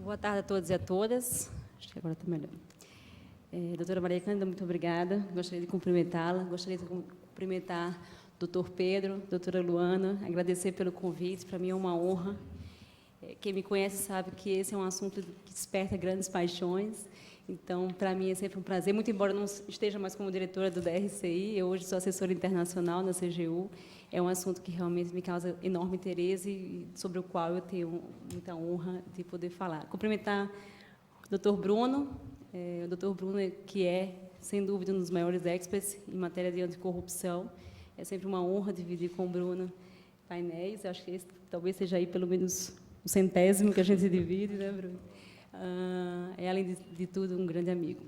Boa tarde a todos e a todas. Acho que agora está melhor. Doutora Maria Cândida, muito obrigada. Gostaria de cumprimentá-la. Gostaria de cumprimentar o doutor Pedro, doutora Luana, agradecer pelo convite. Para mim é uma honra. Quem me conhece sabe que esse é um assunto que desperta grandes paixões. Então, para mim é sempre um prazer. Muito embora eu não esteja mais como diretora do DRCI, eu hoje sou assessora internacional na CGU. É um assunto que realmente me causa enorme interesse e sobre o qual eu tenho muita honra de poder falar. Cumprimentar o Dr. Bruno, o Dr. Bruno, que é, sem dúvida, um dos maiores experts em matéria de anticorrupção. É sempre uma honra dividir com o Bruno painéis. Eu acho que esse talvez seja aí pelo menos o 100º que a gente divide, né, Bruno? É, além de tudo, um grande amigo.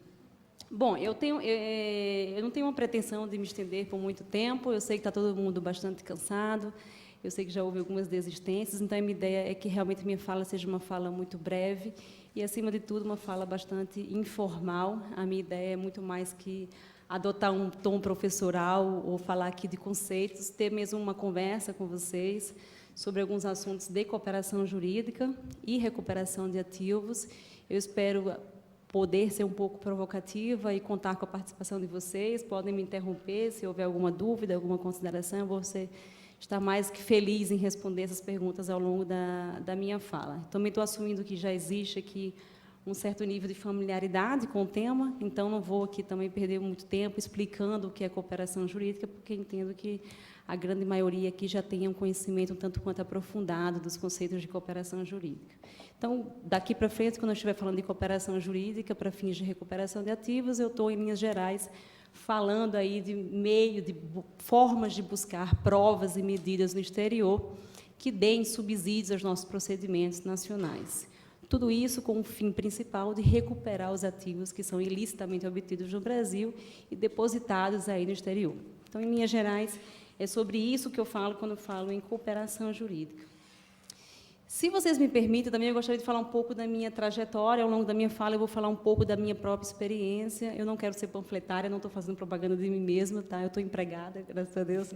Bom, eu não tenho uma pretensão de me estender por muito tempo. Eu sei que está todo mundo bastante cansado. Eu sei que já houve algumas desistências. Então, a minha ideia é que realmente minha fala seja uma fala muito breve e, acima de tudo, uma fala bastante informal. A minha ideia é muito mais que adotar um tom professoral ou falar aqui de conceitos, ter mesmo uma conversa com vocês sobre alguns assuntos de cooperação jurídica e recuperação de ativos. Eu espero poder ser um pouco provocativa e contar com a participação de vocês. Podem me interromper se houver alguma dúvida, alguma consideração. Eu vou estar mais que feliz em responder essas perguntas ao longo da minha fala. Também estou assumindo que já existe aqui um certo nível de familiaridade com o tema, então não vou aqui também perder muito tempo explicando o que é cooperação jurídica, porque entendo que a grande maioria aqui já tenha um conhecimento um tanto quanto aprofundado dos conceitos de cooperação jurídica. Então, daqui para frente, quando eu estiver falando de cooperação jurídica para fins de recuperação de ativos, eu estou, em linhas gerais, falando aí de formas de buscar provas e medidas no exterior que deem subsídios aos nossos procedimentos nacionais. Tudo isso com o fim principal de recuperar os ativos que são ilicitamente obtidos no Brasil e depositados aí no exterior. Então, em linhas gerais, é sobre isso que eu falo quando eu falo em cooperação jurídica. Se vocês me permitem, também eu gostaria de falar um pouco da minha trajetória. Ao longo da minha fala, eu vou falar um pouco da minha própria experiência. Eu não quero ser panfletária, não estou fazendo propaganda de mim mesma, tá? Eu estou empregada, graças a Deus.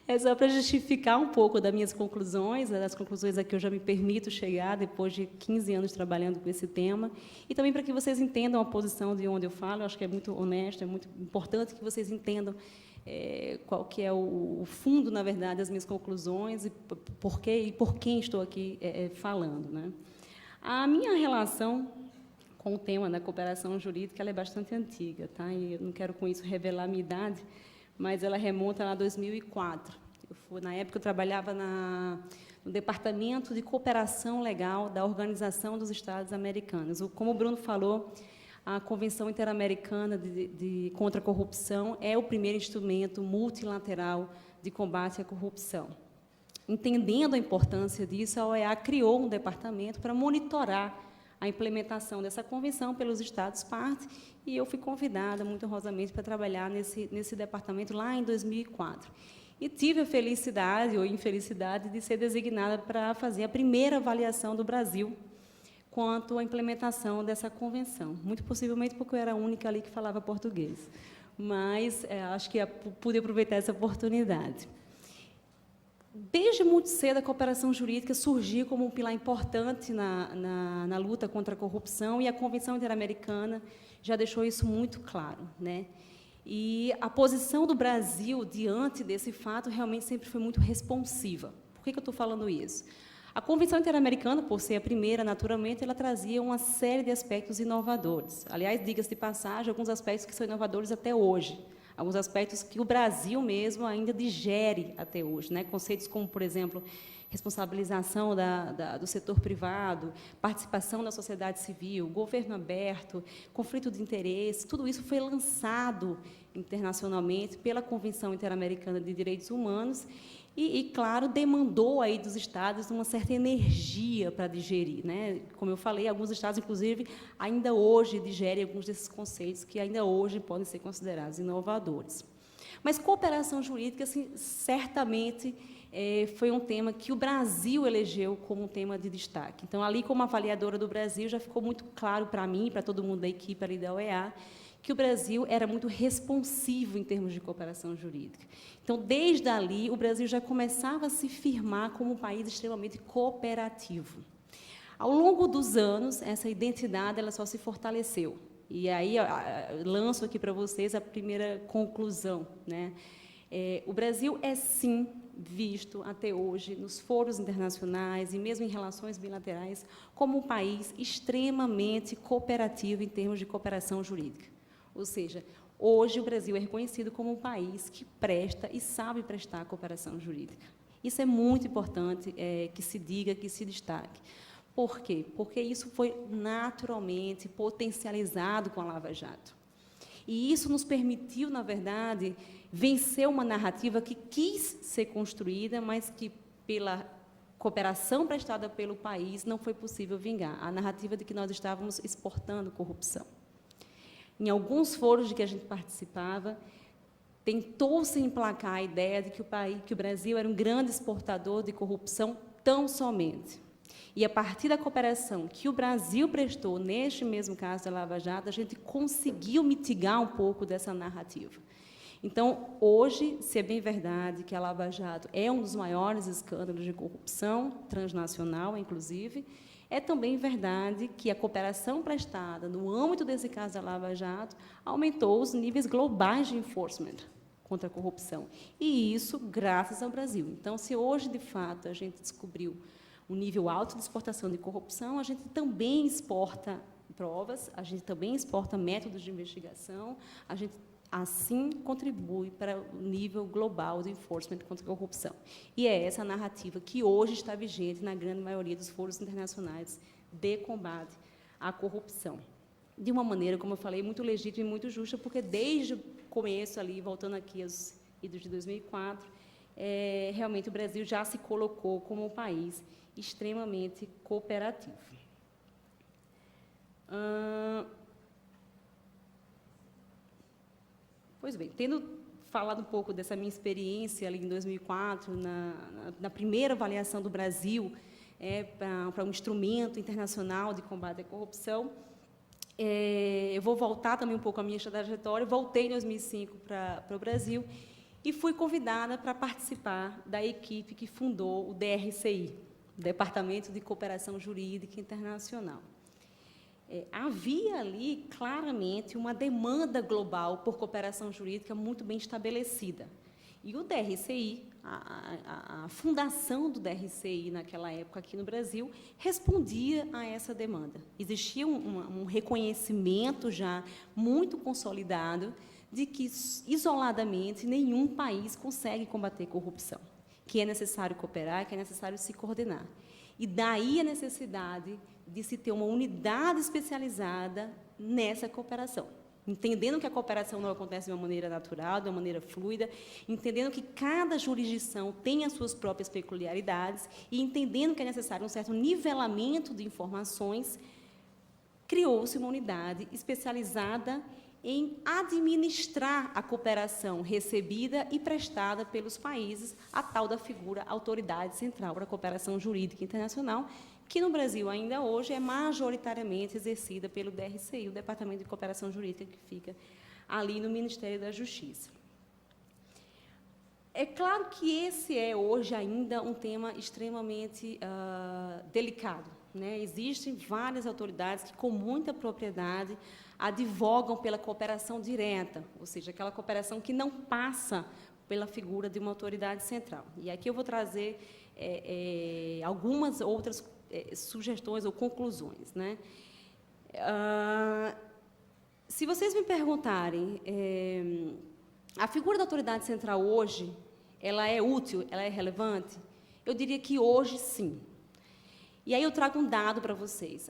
É só para justificar um pouco das minhas conclusões, das conclusões a que eu já me permito chegar depois de 15 anos trabalhando com esse tema, e também para que vocês entendam a posição de onde eu falo. Eu acho que é muito honesto, é muito importante que vocês entendam qual que é o fundo, na verdade, das minhas conclusões e por quem estou aqui falando, né? A minha relação com o tema da cooperação jurídica ela é bastante antiga, tá? E eu não quero, com isso, revelar a minha idade, mas ela remonta a 2004. Na época, eu trabalhava no Departamento de Cooperação Legal da Organização dos Estados Americanos. Como o Bruno falou, a Convenção Interamericana contra a Corrupção é o primeiro instrumento multilateral de combate à corrupção. Entendendo a importância disso, a OEA criou um departamento para monitorar a implementação dessa convenção pelos Estados-partes, e eu fui convidada, muito honrosamente, para trabalhar nesse departamento lá em 2004. E tive a felicidade ou infelicidade de ser designada para fazer a primeira avaliação do Brasil quanto à implementação dessa convenção. Muito possivelmente porque eu era a única ali que falava português. Mas acho que pude aproveitar essa oportunidade. Desde muito cedo, a cooperação jurídica surgiu como um pilar importante na luta contra a corrupção, e a Convenção Interamericana já deixou isso muito claro, né? E a posição do Brasil diante desse fato realmente sempre foi muito responsiva. Por que eu estou falando isso? A Convenção Interamericana, por ser a primeira, naturalmente, ela trazia uma série de aspectos inovadores. Aliás, diga-se de passagem, alguns aspectos que são inovadores até hoje. Alguns aspectos que o Brasil mesmo ainda digere até hoje, né? Conceitos como, por exemplo, responsabilização do setor privado, participação da sociedade civil, governo aberto, conflito de interesse, tudo isso foi lançado internacionalmente pela Convenção Interamericana de Direitos Humanos e, claro, demandou aí dos Estados uma certa energia para digerir, né? Como eu falei, alguns Estados, inclusive, ainda hoje digerem alguns desses conceitos que ainda hoje podem ser considerados inovadores. Mas cooperação jurídica, assim, certamente, foi um tema que o Brasil elegeu como um tema de destaque. Então, ali, como avaliadora do Brasil, já ficou muito claro para mim, para todo mundo da equipe ali da OEA, que o Brasil era muito responsivo em termos de cooperação jurídica. Então, desde ali, o Brasil já começava a se firmar como um país extremamente cooperativo. Ao longo dos anos, essa identidade ela só se fortaleceu. E aí lanço aqui para vocês a primeira conclusão, né? O Brasil é, sim, visto até hoje nos foros internacionais e mesmo em relações bilaterais como um país extremamente cooperativo em termos de cooperação jurídica. Ou seja, hoje o Brasil é reconhecido como um país que presta e sabe prestar cooperação jurídica. Isso é muito importante que se diga, que se destaque. Por quê? Porque isso foi naturalmente potencializado com a Lava Jato. E isso nos permitiu, na verdade, vencer uma narrativa que quis ser construída, mas que, pela cooperação prestada pelo país, não foi possível vingar. A narrativa de que nós estávamos exportando corrupção. Em alguns foros de que a gente participava, tentou-se emplacar a ideia de que o Brasil era um grande exportador de corrupção tão somente. E, a partir da cooperação que o Brasil prestou, neste mesmo caso da Lava Jato, a gente conseguiu mitigar um pouco dessa narrativa. Então, hoje, se é bem verdade que a Lava Jato é um dos maiores escândalos de corrupção transnacional, inclusive, é também verdade que a cooperação prestada no âmbito desse caso da Lava Jato aumentou os níveis globais de enforcement contra a corrupção. E isso graças ao Brasil. Então, se hoje, de fato, a gente descobriu um nível alto de exportação de corrupção, a gente também exporta provas, a gente também exporta métodos de investigação, a gente, assim, contribui para o nível global de enforcement contra a corrupção. E é essa a narrativa que hoje está vigente na grande maioria dos foros internacionais de combate à corrupção. De uma maneira, como eu falei, muito legítima e muito justa, porque desde o começo, ali, voltando aqui aos idos de 2004, realmente o Brasil já se colocou como um país extremamente cooperativo. Pois bem, tendo falado um pouco dessa minha experiência ali em 2004, na primeira avaliação do Brasil para um instrumento internacional de combate à corrupção, eu vou voltar também um pouco à minha trajetória. Voltei em 2005 para o Brasil e fui convidada para participar da equipe que fundou o DRCI, Departamento de Cooperação Jurídica Internacional. Havia ali, claramente, uma demanda global por cooperação jurídica muito bem estabelecida. E o DRCI, a fundação do DRCI naquela época aqui no Brasil, respondia a essa demanda. Existia um reconhecimento já muito consolidado de que, isoladamente, nenhum país consegue combater corrupção, que é necessário cooperar, que é necessário se coordenar. E daí a necessidade de se ter uma unidade especializada nessa cooperação, entendendo que a cooperação não acontece de uma maneira natural, de uma maneira fluida, entendendo que cada jurisdição tem as suas próprias peculiaridades e entendendo que é necessário um certo nivelamento de informações, criou-se uma unidade especializada em administrar a cooperação recebida e prestada pelos países, a tal da figura Autoridade Central para a Cooperação Jurídica Internacional, que no Brasil ainda hoje é majoritariamente exercida pelo DRCI, o Departamento de Cooperação Jurídica, que fica ali no Ministério da Justiça. É claro que esse é hoje ainda um tema extremamente delicado, né? Existem várias autoridades que, com muita propriedade, advogam pela cooperação direta, ou seja, aquela cooperação que não passa pela figura de uma autoridade central. E aqui eu vou trazer algumas outras sugestões ou conclusões, né? Se vocês me perguntarem, a figura da autoridade central hoje, ela é útil, ela é relevante? Eu diria que hoje, sim. E aí eu trago um dado para vocês.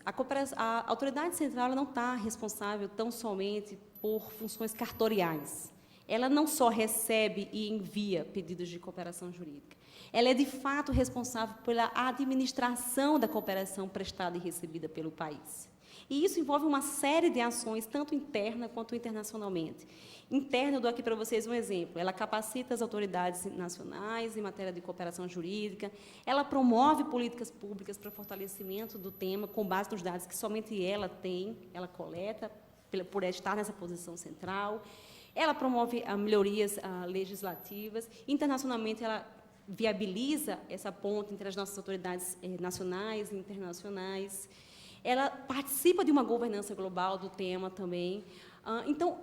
A autoridade central ela não está responsável tão somente por funções cartoriais. Ela não só recebe e envia pedidos de cooperação jurídica. Ela é, de fato, responsável pela administração da cooperação prestada e recebida pelo país. E isso envolve uma série de ações, tanto interna quanto internacionalmente. Interna, eu dou aqui para vocês um exemplo. Ela capacita as autoridades nacionais em matéria de cooperação jurídica, ela promove políticas públicas para fortalecimento do tema, com base nos dados que somente ela tem, ela coleta, por estar nessa posição central. Ela promove melhorias legislativas. Internacionalmente, ela viabiliza essa ponte entre as nossas autoridades nacionais e internacionais. Ela participa de uma governança global do tema também. Então,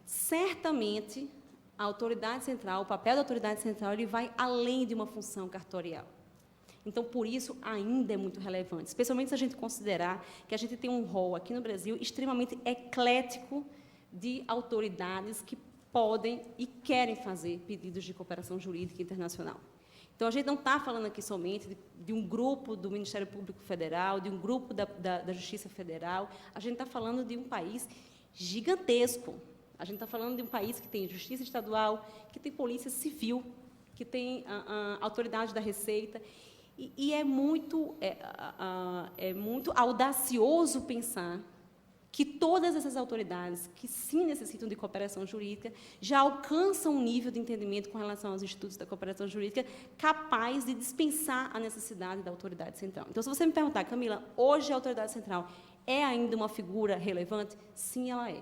certamente, a autoridade central, o papel da autoridade central, ele vai além de uma função cartorial. Então, por isso, ainda é muito relevante, especialmente se a gente considerar que a gente tem um rol aqui no Brasil extremamente eclético de autoridades que podem e querem fazer pedidos de cooperação jurídica internacional. Então, a gente não está falando aqui somente de um grupo do Ministério Público Federal, de um grupo da Justiça Federal, a gente está falando de um país gigantesco. A gente está falando de um país que tem Justiça Estadual, que tem Polícia Civil, que tem a Autoridade da Receita, e é muito audacioso pensar que todas essas autoridades, que sim necessitam de cooperação jurídica, já alcançam um nível de entendimento com relação aos institutos da cooperação jurídica capaz de dispensar a necessidade da autoridade central. Então, se você me perguntar, Camila, hoje a autoridade central é ainda uma figura relevante? Sim, ela é.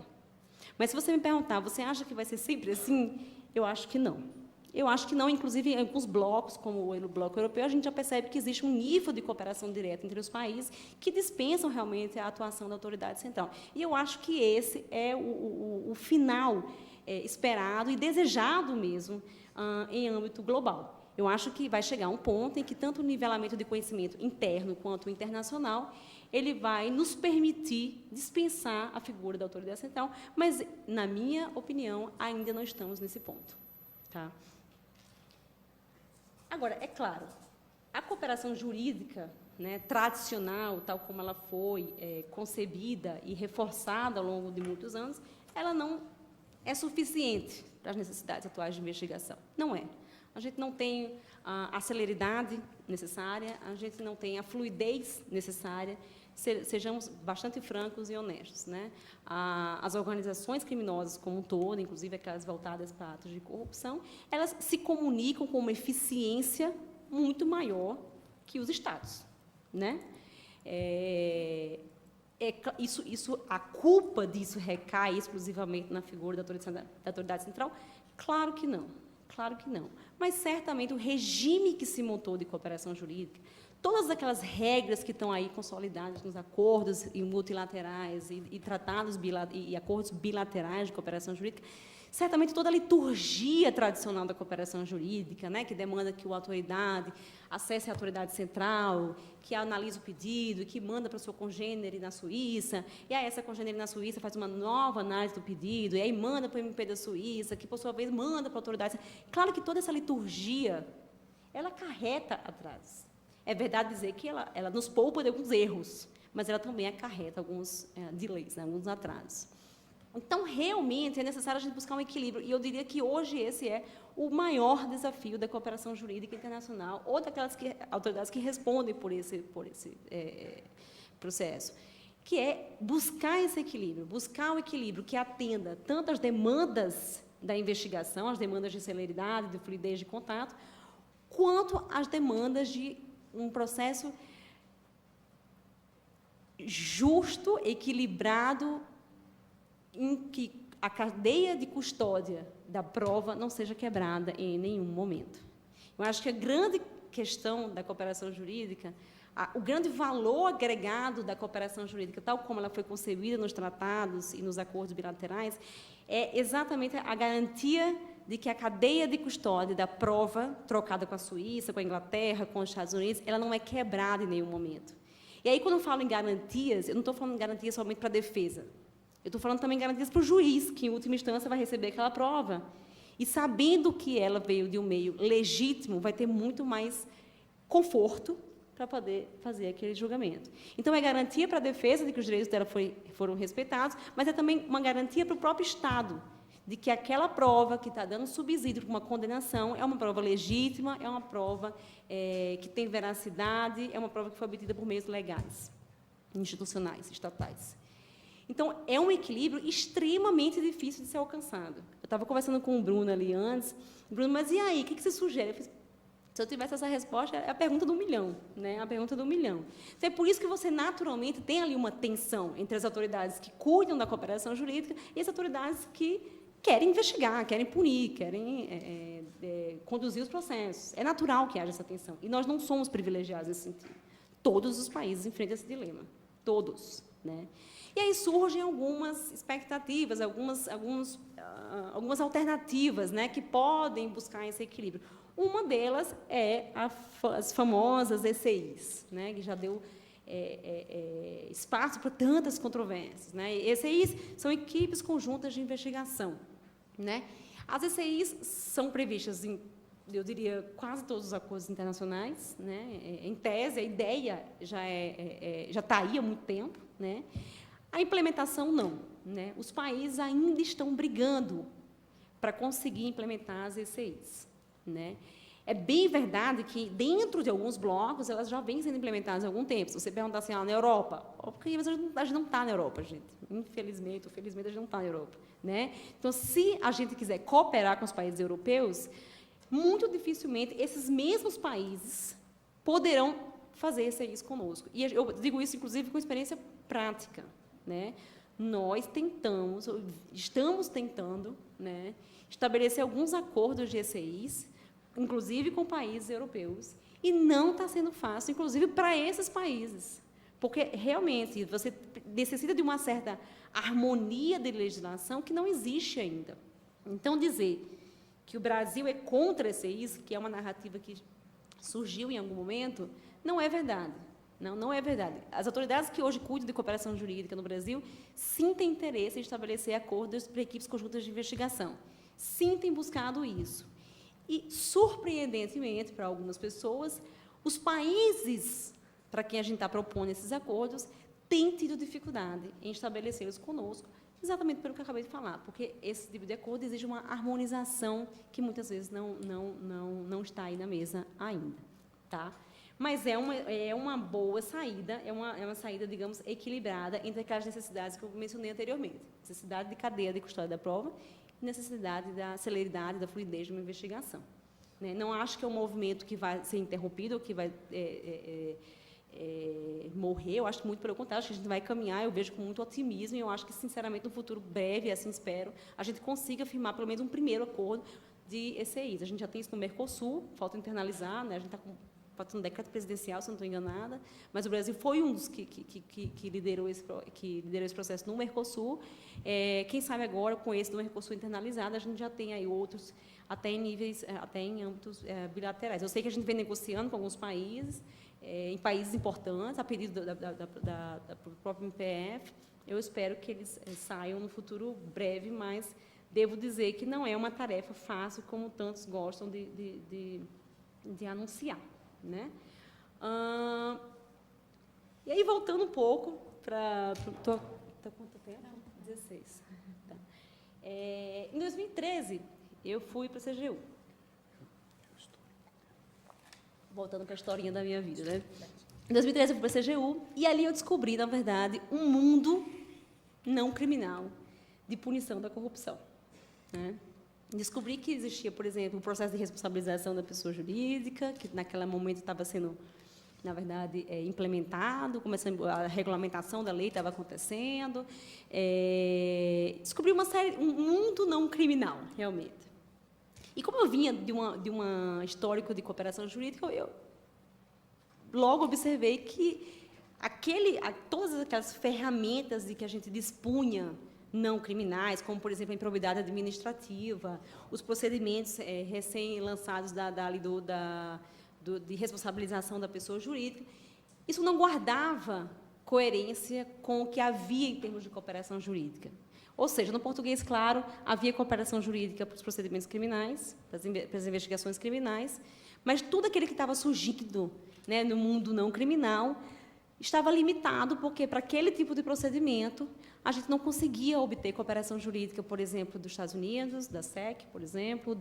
Mas, se você me perguntar, você acha que vai ser sempre assim? Eu acho que não. Eu acho que não, inclusive, em alguns blocos, como o Bloco Europeu, a gente já percebe que existe um nível de cooperação direta entre os países que dispensam realmente a atuação da autoridade central. E eu acho que esse é o final esperado e desejado mesmo em âmbito global. Eu acho que vai chegar um ponto em que tanto o nivelamento de conhecimento interno quanto o internacional ele vai nos permitir dispensar a figura da autoridade central, mas, na minha opinião, ainda não estamos nesse ponto. Tá? Agora, é claro, a cooperação jurídica, né, tradicional, tal como ela foi concebida e reforçada ao longo de muitos anos, ela não é suficiente para as necessidades atuais de investigação. Não é. A gente não tem a celeridade necessária, a gente não tem a fluidez necessária, sejamos bastante francos e honestos. Né? As organizações criminosas como um todo, inclusive aquelas voltadas para atos de corrupção, elas se comunicam com uma eficiência muito maior que os Estados. Né? A culpa disso recai exclusivamente na figura da autoridade central? Claro que não. Claro que não. Mas, certamente, o regime que se montou de cooperação jurídica, todas aquelas regras que estão aí consolidadas nos acordos multilaterais e tratados e acordos bilaterais de cooperação jurídica, certamente toda a liturgia tradicional da cooperação jurídica, né, que demanda que a autoridade acesse a autoridade central, que analise o pedido, que manda para o seu congênere na Suíça, e aí essa congênere na Suíça faz uma nova análise do pedido, e aí manda para o MP da Suíça, que, por sua vez, manda para a autoridade. Claro que toda essa liturgia, ela acarreta atrasos. É verdade dizer que ela nos poupa de alguns erros, mas ela também acarreta alguns delays, né, alguns atrasos. Então, realmente, é necessário a gente buscar um equilíbrio, e eu diria que hoje esse é o maior desafio da cooperação jurídica internacional, ou daquelas autoridades que respondem por esse processo, que é buscar esse equilíbrio, buscar um equilíbrio que atenda tanto às demandas da investigação, as demandas de celeridade, de fluidez de contato, quanto às demandas de um processo justo, equilibrado, em que a cadeia de custódia da prova não seja quebrada em nenhum momento. Eu acho que a grande questão da cooperação jurídica, o grande valor agregado da cooperação jurídica, tal como ela foi concebida nos tratados e nos acordos bilaterais, é exatamente a garantia de que a cadeia de custódia da prova, trocada com a Suíça, com a Inglaterra, com os Estados Unidos, ela não é quebrada em nenhum momento. E aí, quando eu falo em garantias, eu não estou falando em garantias somente para a defesa. Eu estou falando também em garantias para o juiz, que, em última instância, vai receber aquela prova. E, sabendo que ela veio de um meio legítimo, vai ter muito mais conforto para poder fazer aquele julgamento. Então, é garantia para a defesa de que os direitos dela foram respeitados, mas é também uma garantia para o próprio Estado, de que aquela prova que está dando subsídio para uma condenação é uma prova legítima, é uma prova que tem veracidade, é uma prova que foi obtida por meios legais, institucionais, estatais. Então, é um equilíbrio extremamente difícil de ser alcançado. Eu estava conversando com o Bruno ali antes. Bruno, mas e aí, o que você sugere? Eu fiz, se eu tivesse essa resposta, é a pergunta do milhão, né? A pergunta do milhão. Então, é por isso que você, naturalmente, tem ali uma tensão entre as autoridades que cuidam da cooperação jurídica e as autoridades que querem investigar, querem punir, querem conduzir os processos. É natural que haja essa tensão. E nós não somos privilegiados nesse sentido. Todos os países enfrentam esse dilema. Todos. Né? E aí surgem algumas expectativas, algumas alternativas, né, que podem buscar esse equilíbrio. Uma delas é as famosas ECIs, né, que já deu espaço para tantas controvérsias. Né? ECIs são equipes conjuntas de investigação. Né? As ECIs são previstas em, eu diria, quase todos os acordos internacionais. Né? Em tese, a ideia já está aí há muito tempo. Né? A implementação, não. Né? Os países ainda estão brigando para conseguir implementar as ECIs. Né? É bem verdade que, dentro de alguns blocos, elas já vêm sendo implementadas há algum tempo. Se você perguntar assim, na Europa, porque a gente não está na Europa, gente. Infelizmente ou felizmente, a gente não está na Europa. Né? Então, se a gente quiser cooperar com os países europeus, muito dificilmente esses mesmos países poderão fazer ECIs conosco. E eu digo isso, inclusive, com experiência prática. Né? Nós estamos tentando, né, estabelecer alguns acordos de ECIs, inclusive com países europeus, e não está sendo fácil, inclusive para esses países, porque realmente você necessita de uma certa harmonia de legislação que não existe ainda. Então, dizer que o Brasil é contra ECIs, que é uma narrativa que surgiu em algum momento, não é verdade. Não é verdade. As autoridades que hoje cuidam de cooperação jurídica no Brasil sim têm interesse em estabelecer acordos para equipes conjuntas de investigação. Sim têm buscado isso. E, surpreendentemente, para algumas pessoas, os países para quem a gente está propondo esses acordos têm tido dificuldade em estabelecê-los conosco, exatamente pelo que eu acabei de falar, porque esse tipo de acordo exige uma harmonização que, muitas vezes, não está aí na mesa ainda. Tá? Mas é uma boa saída, é uma saída, digamos, equilibrada entre aquelas necessidades que eu mencionei anteriormente. Necessidade de cadeia de custódia da prova e necessidade da celeridade, da fluidez de uma investigação. Né? Não acho que é um movimento que vai ser interrompido ou que vai morrer, eu acho muito pelo contrário, acho que a gente vai caminhar, eu vejo com muito otimismo, e eu acho que, sinceramente, no futuro breve, assim espero, a gente consiga firmar pelo menos um primeiro acordo de ECIs. A gente já tem isso no Mercosul, falta internalizar, né? A gente está com um decreto presidencial, se não estou enganada, mas o Brasil foi um dos que liderou esse processo no Mercosul. Quem sabe agora, com esse do Mercosul internalizado, a gente já tem aí outros, até em âmbitos bilaterais. Eu sei que a gente vem negociando com alguns países, em países importantes, a pedido do próprio MPF. Eu espero que eles saiam no futuro breve, mas devo dizer que não é uma tarefa fácil, como tantos gostam de anunciar. Né? E aí, voltando um pouco para... Estou quanto tempo? 16. Tá. Em 2013, eu fui para a CGU. Voltando para a historinha da minha vida. Né? Em 2013, eu fui para a CGU, e ali eu descobri, na verdade, um mundo não criminal de punição da corrupção. Né? Descobri que existia, por exemplo, um processo de responsabilização da pessoa jurídica, que naquele momento estava sendo, na verdade, implementado, começando a regulamentação da lei estava acontecendo. Descobri um mundo não criminal, realmente. E como eu vinha de um histórico de cooperação jurídica, eu logo observei que todas aquelas ferramentas de que a gente dispunha não criminais, como, por exemplo, a improbidade administrativa, os procedimentos recém-lançados de responsabilização da pessoa jurídica, isso não guardava coerência com o que havia em termos de cooperação jurídica. Ou seja, no português, claro, havia cooperação jurídica para os procedimentos criminais, para as investigações criminais, mas tudo aquele que estava surgindo, né, no mundo não criminal estava limitado, porque, para aquele tipo de procedimento, a gente não conseguia obter cooperação jurídica, por exemplo, dos Estados Unidos, da SEC, por exemplo,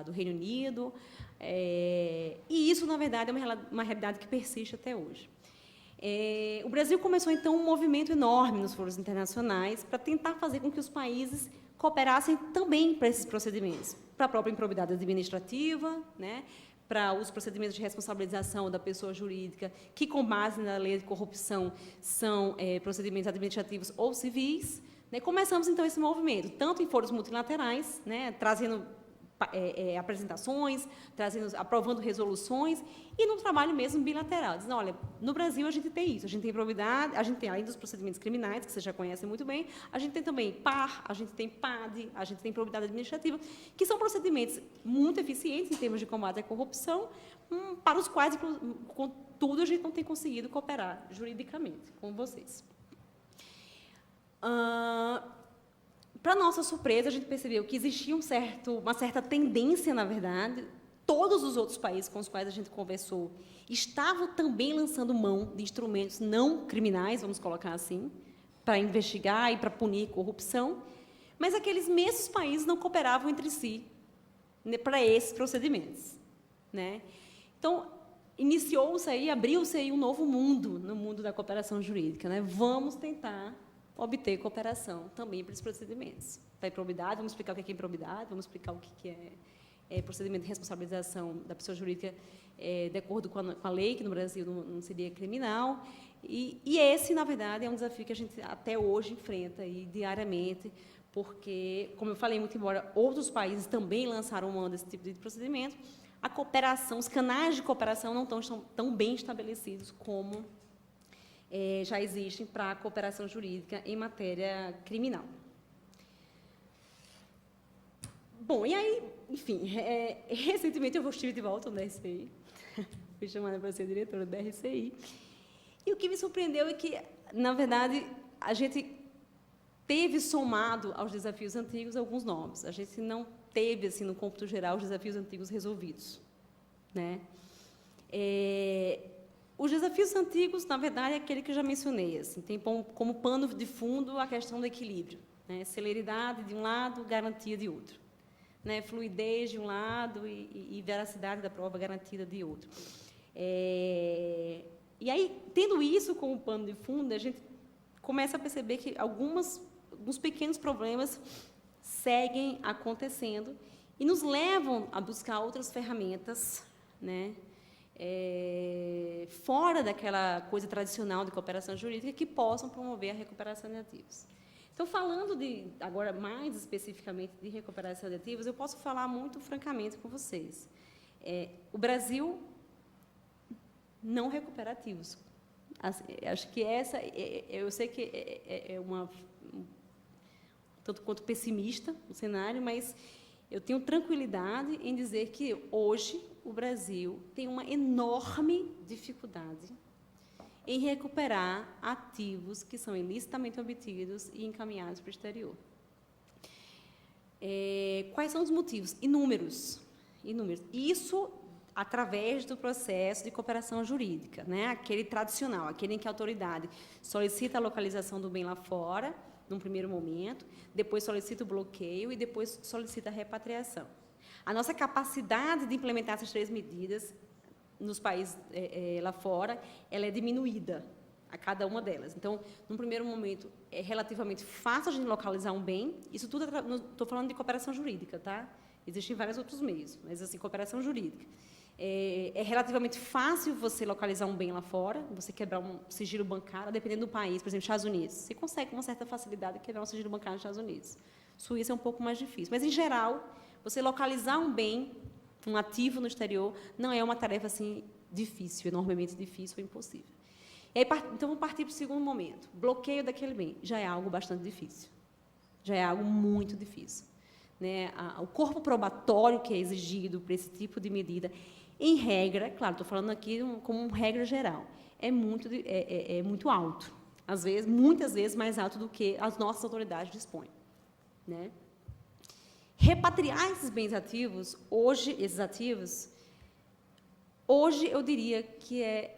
do Reino Unido. E isso, na verdade, é uma realidade que persiste até hoje. O Brasil começou, então, um movimento enorme nos foros internacionais para tentar fazer com que os países cooperassem também para esses procedimentos, para a própria improbidade administrativa, né, para os procedimentos de responsabilização da pessoa jurídica, que, com base na lei de corrupção, são procedimentos administrativos ou civis, Né? Começamos, então, esse movimento, tanto em foros multilaterais, né, trazendo apresentações, aprovando resoluções, e no trabalho mesmo bilateral. Dizendo, olha, no Brasil a gente tem isso, a gente tem probidade, a gente tem, além dos procedimentos criminais, que vocês já conhecem muito bem, a gente tem também PAR, a gente tem PAD, a gente tem probidade administrativa, que são procedimentos muito eficientes em termos de combate à corrupção, para os quais, contudo, a gente não tem conseguido cooperar juridicamente com vocês. Para nossa surpresa, a gente percebeu que existia uma certa tendência, na verdade, todos os outros países com os quais a gente conversou estavam também lançando mão de instrumentos não criminais, vamos colocar assim, para investigar e para punir corrupção, mas aqueles mesmos países não cooperavam entre si, né, para esses procedimentos. Né? Então, iniciou-se aí, abriu-se aí um novo mundo no mundo da cooperação jurídica. Né? Vamos tentar obter cooperação também para esses procedimentos. Da improbidade, vamos explicar o que é improbidade, vamos explicar o que é procedimento de responsabilização da pessoa jurídica de acordo com a lei, que no Brasil não seria criminal. E esse, na verdade, é um desafio que a gente até hoje enfrenta aí, diariamente, porque, como eu falei, muito embora outros países também lançaram mão desse tipo de procedimento, a cooperação, os canais de cooperação não estão tão bem estabelecidos como já existem para a cooperação jurídica em matéria criminal. Bom, e aí, enfim, recentemente eu estive de volta no DRCI, fui chamada para ser diretora do DRCI, e o que me surpreendeu é que, na verdade, a gente teve somado aos desafios antigos alguns novos. A gente não teve, assim, no cômputo geral, os desafios antigos resolvidos. Né? Os desafios antigos, na verdade, é aquele que eu já mencionei. Assim, tem como pano de fundo a questão do equilíbrio. Né? Celeridade de um lado, garantia de outro. Né? Fluidez de um lado e veracidade da prova garantida de outro. E aí, tendo isso como pano de fundo, a gente começa a perceber que alguns pequenos problemas seguem acontecendo e nos levam a buscar outras ferramentas, né? Fora daquela coisa tradicional de cooperação jurídica que possam promover a recuperação de ativos. Então, falando agora mais especificamente de recuperação de ativos, eu posso falar muito francamente com vocês. O Brasil não recupera ativos. Assim, acho que eu sei que é tanto quanto pessimista o cenário, mas eu tenho tranquilidade em dizer que hoje o Brasil tem uma enorme dificuldade em recuperar ativos que são ilicitamente obtidos e encaminhados para o exterior. Quais são os motivos? Inúmeros. Isso através do processo de cooperação jurídica, né? Aquele tradicional, aquele em que a autoridade solicita a localização do bem lá fora, num primeiro momento, depois solicita o bloqueio e depois solicita a repatriação. A nossa capacidade de implementar essas três medidas nos países lá fora, ela é diminuída a cada uma delas. Então, num primeiro momento, é relativamente fácil a gente localizar um bem. Isso tudo, estou falando de cooperação jurídica, tá? Existem vários outros meios, mas, assim, cooperação jurídica. É relativamente fácil você localizar um bem lá fora, você quebrar um sigilo bancário, dependendo do país, por exemplo, Estados Unidos. Você consegue, com uma certa facilidade, quebrar um sigilo bancário nos Estados Unidos. Suíça é um pouco mais difícil. Mas, em geral, você localizar um bem, um ativo no exterior, não é uma tarefa assim, difícil, enormemente difícil ou impossível. E aí, então, vamos partir para o segundo momento. Bloqueio daquele bem já é algo bastante difícil. Já é algo muito difícil. Né? O corpo probatório que é exigido para esse tipo de medida, em regra, claro, estou falando aqui como uma regra geral, é muito alto. Às vezes, muitas vezes mais alto do que as nossas autoridades dispõem. Né? Repatriar esses bens ativos, esses ativos, hoje eu diria que é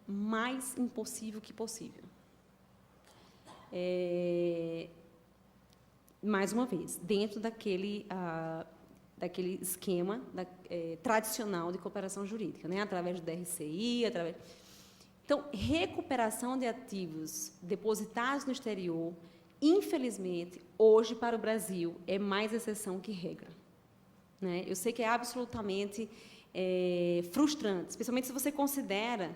mais impossível que possível. Mais uma vez, dentro daquele esquema tradicional de cooperação jurídica, né? Através do DRCI, Então, recuperação de ativos depositados no exterior, infelizmente, hoje, para o Brasil, é mais exceção que regra. Né? Eu sei que é absolutamente frustrante, especialmente se você considera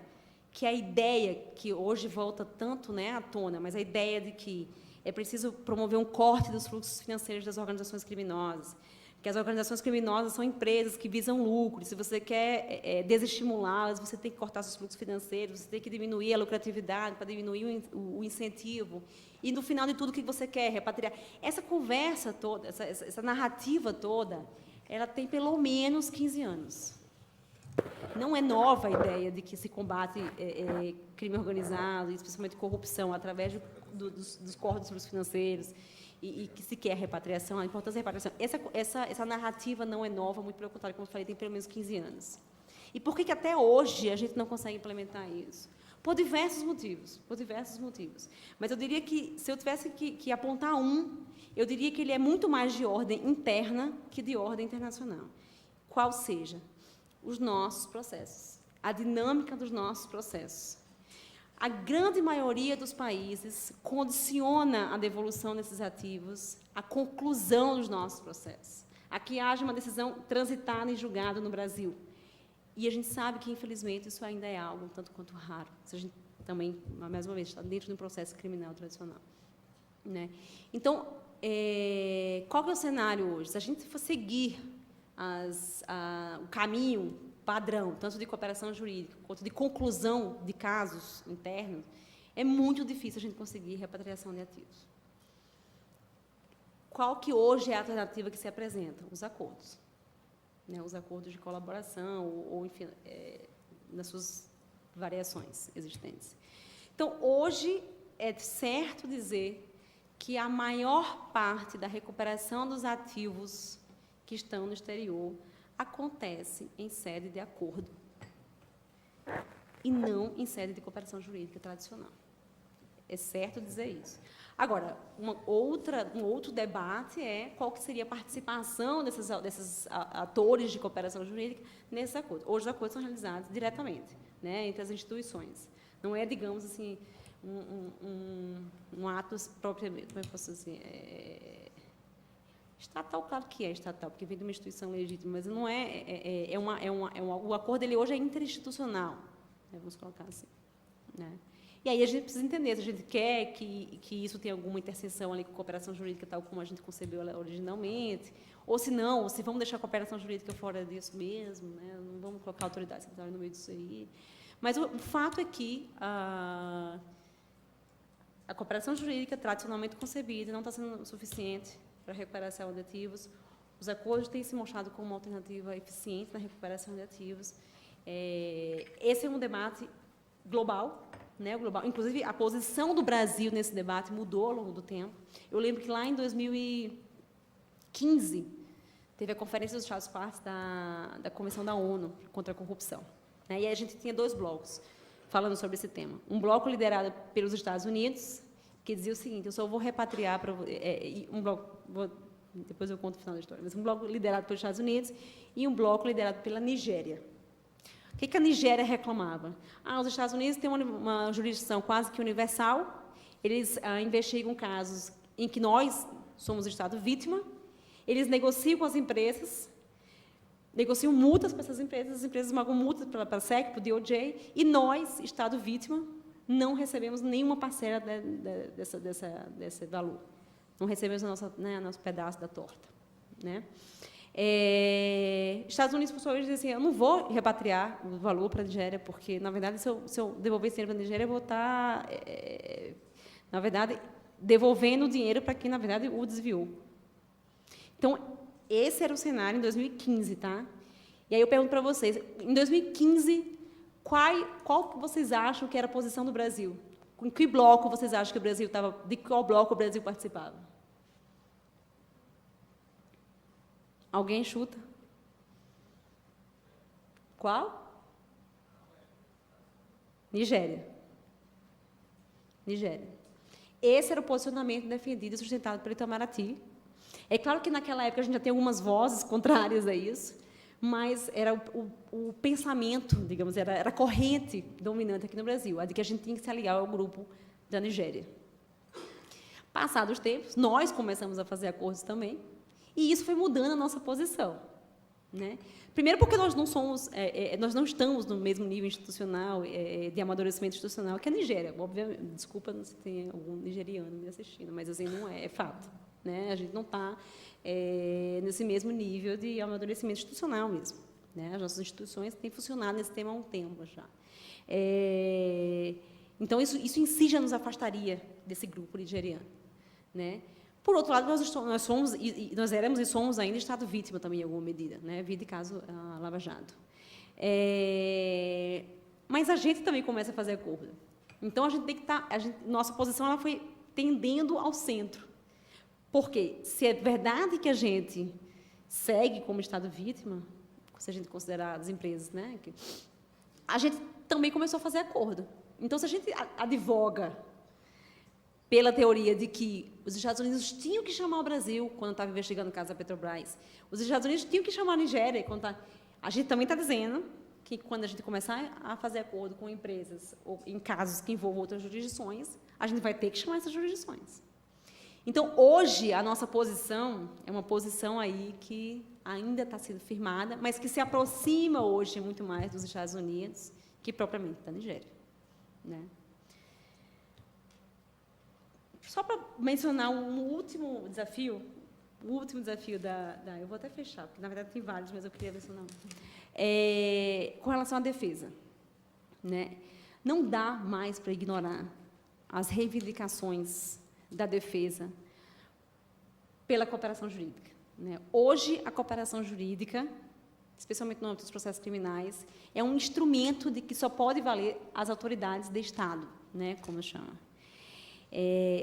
que a ideia, que hoje volta tanto, né, à tona, mas a ideia de que É preciso promover um corte dos fluxos financeiros das organizações criminosas, porque as organizações criminosas são empresas que visam lucro. Se você quer desestimulá-las, você tem que cortar seus fluxos financeiros, você tem que diminuir a lucratividade para diminuir o incentivo. E, no final de tudo, o que você quer? Repatriar. Essa conversa toda, essa narrativa toda, ela tem pelo menos 15 anos. Não é nova a ideia de que se combate crime organizado, especialmente corrupção, através dos cortes dos fluxos financeiros, e que se quer repatriação, a importância da repatriação. Essa narrativa não é nova, muito pelo contrário, como eu falei, tem pelo menos 15 anos. E por que até hoje a gente não consegue implementar isso? Por diversos motivos, por diversos motivos. Mas eu diria que, se eu tivesse que apontar eu diria que ele é muito mais de ordem interna que de ordem internacional. Qual seja? Os nossos processos, a dinâmica dos nossos processos. A grande maioria dos países condiciona a devolução desses ativos à conclusão dos nossos processos, a que haja uma decisão transitada e julgada no Brasil. E a gente sabe que, infelizmente, isso ainda é algo tanto quanto raro. Se a gente também, mais uma vez, está dentro de um processo criminal tradicional. Né? Então, qual que é o cenário hoje? Se a gente for seguir o caminho padrão, tanto de cooperação jurídica quanto de conclusão de casos internos, é muito difícil a gente conseguir repatriação de ativos. Qual que hoje é a alternativa que se apresenta? Os acordos. Né, os acordos de colaboração, ou enfim, nas suas variações existentes. Então, hoje, é certo dizer que a maior parte da recuperação dos ativos que estão no exterior acontece em sede de acordo e não em sede de cooperação jurídica tradicional. É certo dizer isso. Agora, um outro debate é qual que seria a participação desses atores de cooperação jurídica nesses acordos. Hoje, os acordos são realizados diretamente, né, entre as instituições. Não é, digamos assim, um ato propriamente, como eu posso dizer, estatal, claro que é estatal, porque vem de uma instituição legítima, mas não o acordo ele hoje é interinstitucional, né, vamos colocar assim, né? E aí a gente precisa entender se a gente quer que isso tenha alguma interseção ali com cooperação jurídica, tal como a gente concebeu ela originalmente, ou se não, ou se vamos deixar a cooperação jurídica fora disso mesmo, né? Não vamos colocar a autoridade central no meio disso aí. Mas o fato é que a cooperação jurídica tradicionalmente concebida não está sendo suficiente para a recuperação de ativos. Os acordos têm se mostrado como uma alternativa eficiente na recuperação de ativos. Esse é um debate global, né, global. Inclusive, a posição do Brasil nesse debate mudou ao longo do tempo. Eu lembro que lá em 2015 teve a Conferência dos Estados-Partes da Convenção da ONU contra a Corrupção. Né, e aí a gente tinha 2 blocos falando sobre esse tema. Um bloco liderado pelos Estados Unidos, que dizia o seguinte: eu só vou repatriar para um bloco, depois eu conto o final da história, mas um bloco liderado pelos Estados Unidos e um bloco liderado pela Nigéria. O que a Nigéria reclamava? Os Estados Unidos têm uma jurisdição quase que universal, eles investigam casos em que nós somos o Estado vítima, eles negociam com as empresas, negociam multas para essas empresas, as empresas pagam multas para a SEC, para o DOJ, e nós, Estado vítima, não recebemos nenhuma parcela desse valor. Não recebemos nosso pedaço da torta. Né? Estados Unidos, por sua vez, dizem assim: eu não vou repatriar o valor para a Nigéria, porque, na verdade, se eu devolver esse dinheiro para a Nigéria, eu vou estar, na verdade, devolvendo o dinheiro para quem, na verdade, o desviou. Então, esse era o cenário em 2015, tá? E aí eu pergunto para vocês, em 2015, qual que vocês acham que era a posição do Brasil? Em que bloco vocês acham que o Brasil estava, de qual bloco o Brasil participava? Alguém chuta? Qual? Nigéria. Nigéria. Esse era o posicionamento defendido e sustentado pelo Itamaraty. É claro que, naquela época, a gente já tem algumas vozes contrárias a isso, mas era o pensamento, digamos, era a corrente dominante aqui no Brasil, a de que a gente tinha que se aliar ao grupo da Nigéria. Passados os tempos, nós começamos a fazer acordos também, e isso foi mudando a nossa posição. né? Primeiro porque nós não somos, nós não estamos no mesmo nível institucional, de amadurecimento institucional que a Nigéria. Obviamente, desculpa se tem algum nigeriano me assistindo, mas assim não é fato, né? A gente não está nesse mesmo nível de amadurecimento institucional mesmo, né? As nossas instituições têm funcionado nesse tema há um tempo já. Então isso em si já nos afastaria desse grupo nigeriano, né? Por outro lado, nós somos, nós éramos e somos ainda Estado vítima também, em alguma medida, né? Vida e caso Lava Jato. Mas a gente também começa a fazer acordo. Então, a gente tem que estar... nossa posição ela foi tendendo ao centro. Porque, se é verdade que a gente segue como Estado vítima, se a gente considerar as empresas, né? A gente também começou a fazer acordo. Então, se a gente advoga pela teoria de que os Estados Unidos tinham que chamar o Brasil quando estava investigando o caso da Petrobras, os Estados Unidos tinham que chamar a Nigéria quando a gente também está dizendo que quando a gente começar a fazer acordo com empresas ou em casos que envolvam outras jurisdições, a gente vai ter que chamar essas jurisdições. Então, hoje, a nossa posição é uma posição aí que ainda está sendo firmada, mas que se aproxima hoje muito mais dos Estados Unidos que propriamente da Nigéria, né? Só para mencionar um último desafio, eu vou até fechar, porque, na verdade, tem vários, mas eu queria mencionar com relação à defesa, né? Não dá mais para ignorar as reivindicações da defesa pela cooperação jurídica, né? Hoje, a cooperação jurídica, especialmente no âmbito dos processos criminais, é um instrumento de que só pode valer as autoridades de Estado, né, como chama.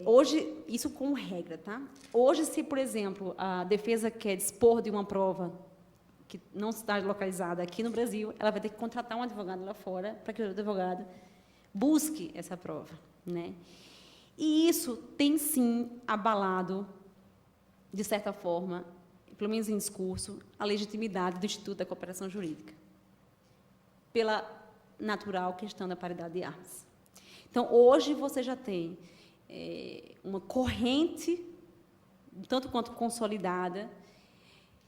Hoje, isso como regra, tá? Hoje, se, por exemplo, a defesa quer dispor de uma prova que não está localizada aqui no Brasil, ela vai ter que contratar um advogado lá fora para que o advogado busque essa prova, né? E isso tem, sim, abalado, de certa forma, pelo menos em discurso, a legitimidade do Instituto da Cooperação Jurídica, pela natural questão da paridade de armas. Então, hoje, você já tem uma corrente, tanto quanto consolidada,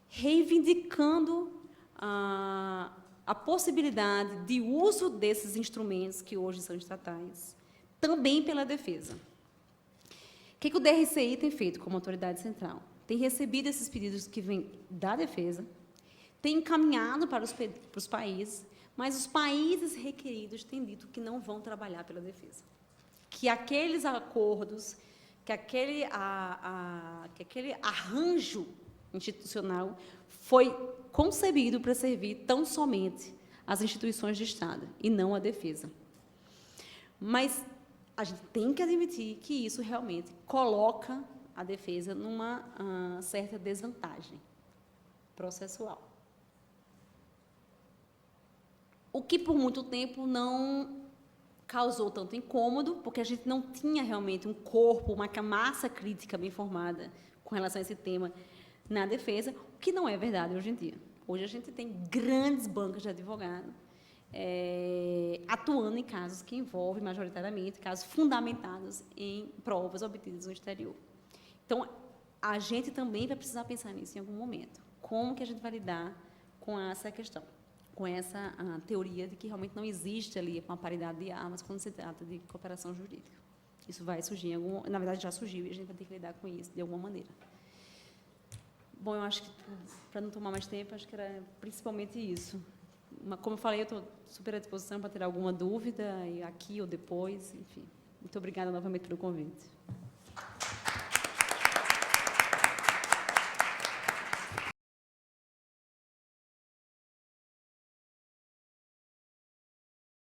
reivindicando a possibilidade de uso desses instrumentos que hoje são estatais, também pela defesa. O que o DRCI tem feito como autoridade central? Tem recebido esses pedidos que vêm da defesa, tem encaminhado para os países, mas os países requeridos têm dito que não vão trabalhar pela defesa. Que aqueles acordos, que aquele arranjo institucional foi concebido para servir tão somente às instituições de Estado e não à defesa. Mas a gente tem que admitir que isso realmente coloca a defesa numa certa desvantagem processual. O que, por muito tempo, não causou tanto incômodo, porque a gente não tinha realmente um corpo, uma massa crítica bem formada com relação a esse tema na defesa, o que não é verdade hoje em dia. Hoje a gente tem grandes bancas de advogado atuando em casos que envolvem, majoritariamente, casos fundamentados em provas obtidas no exterior. Então, a gente também vai precisar pensar nisso em algum momento. Como que a gente vai lidar com essa questão? Com essa teoria de que realmente não existe ali uma paridade de armas quando se trata de cooperação jurídica. Isso vai surgir, na verdade já surgiu, e a gente vai ter que lidar com isso de alguma maneira. Bom, eu acho que, para não tomar mais tempo, acho que era principalmente isso. Como eu falei, eu estou super à disposição para ter alguma dúvida, aqui ou depois, enfim. Muito obrigada novamente pelo convite.